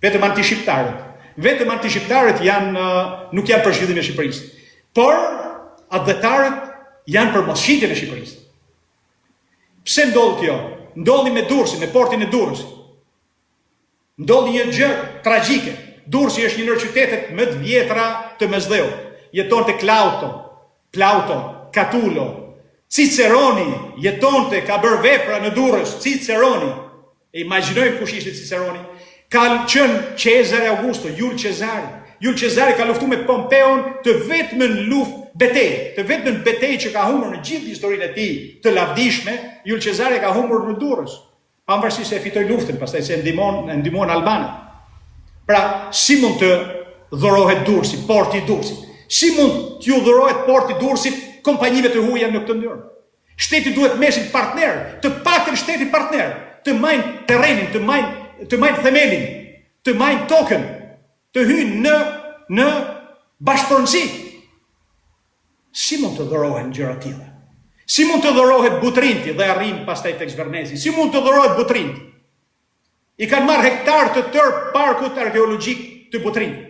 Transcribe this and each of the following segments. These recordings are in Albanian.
Vetëm anti-shqiptarët. Vetëm anti-shqiptarët nuk janë për zhvillimin e Shqipërisë. Por adhëtarët janë për mosshitjen e Shqipërisë. Pse ndodh kjo? Ndodhi me Durrësin, me portin e Durrës. Ndodhi një gjë tragjike. Durrësi është një ndër qytetet më të vjetra të Mesdheut. Jetonte Plauto, Catulo, Ciceroni jetonte, ka bërë vepra në Durrës, Ciceroni. E imagjinojmë kush ishte Ciceroni. Ka qenë Cezare Augusto, Julius Cezari. Julius Cezari ka luftuar me Pompeon të vetmën betejë, të vetmën betejë që ka humbur në gjithë historinë e tij të lavdishme, Julius Cezari ka humbur në Durrës. Pavarësisht se e fitoi luftën, pastaj se ndihmon albanët. Pra, si mund të dhurohet Durrësi, porti i Durrësit? Si mund t'ju dhurohet porti i Durrësit kompanive të huaja në këtë mënyrë? Shteti duhet mesin partner, të paktën shteti partner, të marrin terrenin, të marrin themelin, të marrin tokën, të hyjnë në bashkëpunësi. Si mund të dhurohen gjëra të tilla? Si mund të dhurohet Butrinti dhe arrim pastaj tek Zvernezi? Si mund të dhurohet Butrinti? I kanë marrë hektar të tërë parkut arkeologjik të Butrintit.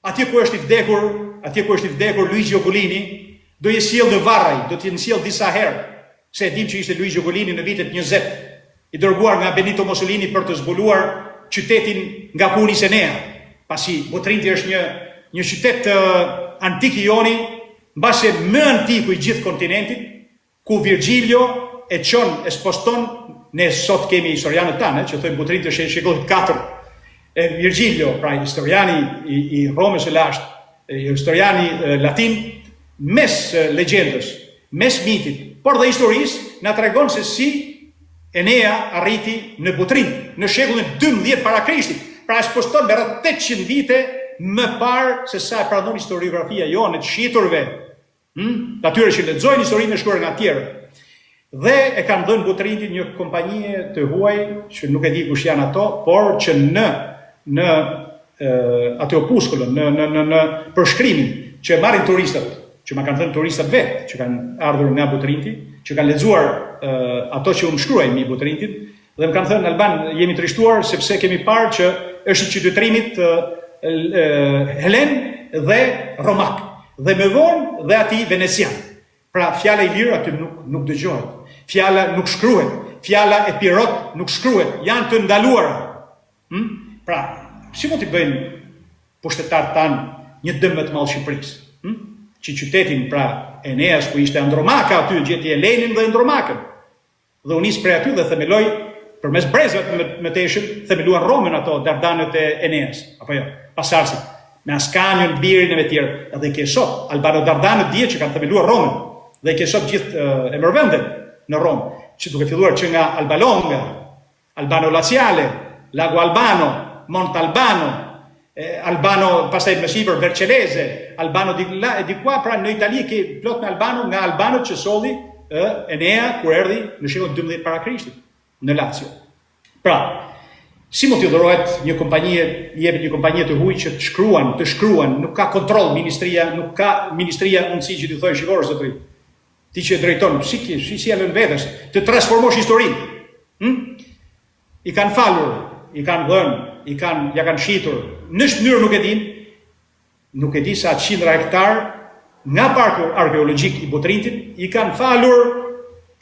Atje ku është i vdekur Luigi Ogulini, do i sjell në Varraj, do t'i sjell disa herë, se e dim që ishte Luigi Ogulini në vitet 20, i dërguar nga Benito Mussolini për të zbuluar qytetin nga Puni Senea, pasi Butrinti është një qytet antik i joni, mbase më antiku i gjithë kontinentit, ku Virgilio e çon e sposton. Ne sot kemi historianët tanë që thojnë Butrinti është shekullit 4. Virgilio, pra historiani i Romës së lashtë, historiani latin, mes legjendës, mes mitit, por dhe historisë, na tregon se si Enea arriti në Butrint në shekullin 12 para Krishtit. Pra sposton me rreth 800 vite më parë se sa e pranon historiografia jonë të shiturve. Atyre që lexojnë historinë e shkruar nga tjerë. Dhe e kanë dhënë Butrintit një kompanie të huaj, që nuk e di kush janë ato, por që në atë opuskullën, në përshkrimin që marrin turistat, që ma kanë thënë turistat vetë, që kanë ardhur nga Butrinti, që kanë lexuar ato që unë shkruaj mi Butrintit, dhe më kanë thënë në Alban jemi të rishtuar sepse kemi parë që është i qytetërimit Helen dhe Romak, dhe më vonë dhe ati Venecian. Pra fjala i lirë aty nuk dëgjohet, fjala nuk shkruhet, fjala e Pirot nuk shkruhet, janë të ndaluara. Pra, si mund t'i bëjnë pushtetarët tanë një dëm më të madh Shqipërisë? Që qytetin pra Eneas ku ishte Andromaka aty gjeti Helenin dhe Andromakën. Dhe u nis prej aty dhe themeloi përmes brezave më teshëm, themeluan Romën ato Dardanët e Eneas, apo jo, pasarsit, me Ascanion, Birin e me tjerë. Edhe ke sot Albano-Dardanët dihet që kanë themeluar Romën. Dhe ke sot gjithë emërvendet në Romë, që duke filluar që nga Albalonga, Albano Laziale, Lago Albano, Mont Albano, Albano pastaj më sipër Vercellese, Albano di qua, pra në Itali ke plot me Albano, nga Albano që solli Enea kur erdhi në shekullin 12 para Krishtit në Lazio. Pra, si mund t'i dhurohet një kompanie, jepet një kompanie të huaj që të shkruan, nuk ka kontroll ministria, nuk ka ministria mundësi që t'i thojë shikor zotëri. Ti që drejton, si e lën vetës, të transformosh historinë. I kanë falur, i kanë dhënë, ja kanë shitur, në mënyrë nuk e di sa qindra hektar nga parku arkeologjik i Butrintit, i kanë falur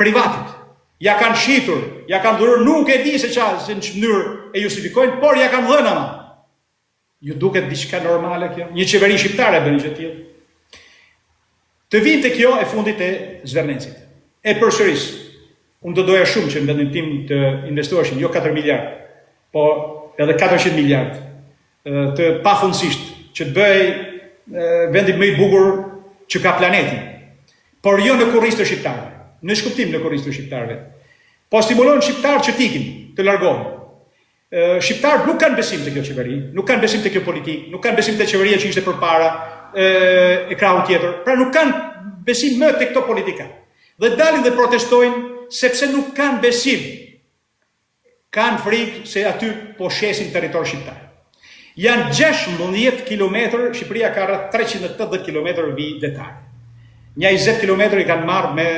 privatit, ja kanë shitur, ja kanë dhënë, nuk e di se në mënyrë e justifikojnë, por ja kanë dhënë ama. Ju duket diçka normale kjo? Një qeveri shqiptare bën gjë të tillë. Të vinte kjo e fundit e Zvernezit. E përsëris, unë do doja shumë që në vendin tim të investoheshin, jo 4 miliard, po edhe 400 miliard, të pafundësisht, që të bëj vendin më i bukur që ka planeti, por jo në kurriz të shqiptarëve, në shkuptim në kurriz të shqiptarëve. Po stimulon shqiptarë që tikin, të largohen. Shqiptarët nuk kanë besim të kjo qeveri, nuk kanë besim të kjo politikë, nuk kanë besim të qeveria që ishte përpara, e krahun tjetër, pra nuk kanë besim më të këto politika. Dhe dalin dhe protestojnë sepse nuk kanë besim. Kanë frikë se aty po shesin territor shqiptar. Janë 16 kilometër, Shqipëria ka rreth 380 kilometër vi detare. Një 20 kilometër i kanë marrë me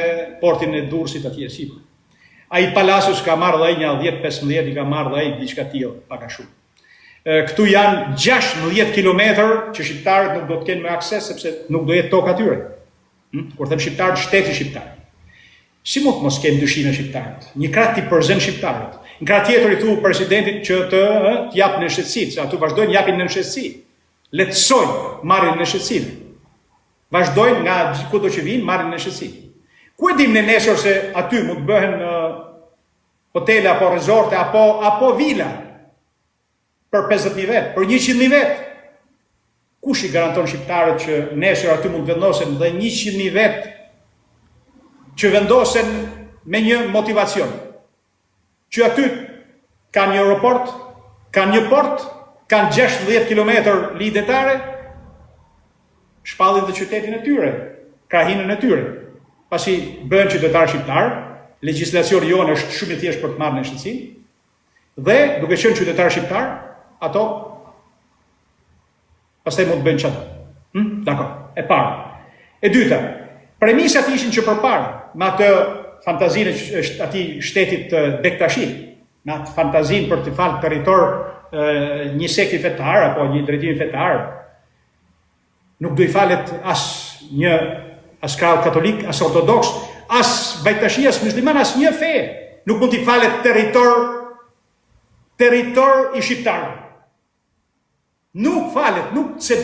portin e Durrësit atje sipër. Ai Palacios ka marrë dhe ai një 10-15 i ka marrë dhe ai diçka tillë, pak a shumë. këtu janë 16 kilometër që shqiptarët nuk do të kenë më akses sepse nuk do jetë tokë atyre. Kur them shqiptarët, shteti shqiptar. Si mund të mos kenë dyshime shqiptarët? Një krah ti përzën shqiptarët. Në krah tjetër i thu presidentit që të japë në shqetësi, se atu vazhdojnë japin në shqetësi. Lehtësojnë marrin në shqetësi. Vazhdojnë nga kudo që vinë marrin në shqetësi. Ku e dim në nesër se aty mund të bëhen hotele apo rezorte apo vila për 50.000 vetë, për 100.000 vetë? Kush i garanton shqiptarët që nesër aty mund të vendosen dhe 100.000 vetë që vendosen me një motivacion? Që aty kanë një aeroport, kanë një port, kanë 16 kilometër lidetare, shpallin dhe qytetin e tyre, krahinën e tyre. Pasi bëhen qytetar shqiptar, legjislacioni jonë është shumë i thjeshtë për të marrë në shqetësim, dhe duke qenë qytetar shqiptar, ato pastaj mund të bëjnë çfarë. Dakor. E para. E dyta, premisat ishin që përpara, me atë fantazinë është atij shtetit Bektashi, me atë fantazinë për të falë territor një sekti fetar apo një drejtimi fetar, nuk do I falet as krau katolik, as ortodoks, as Bektashi, as musliman, as një fe. Nuk mund t'i falet territor I shqiptarëve. Nuk falet, nuk se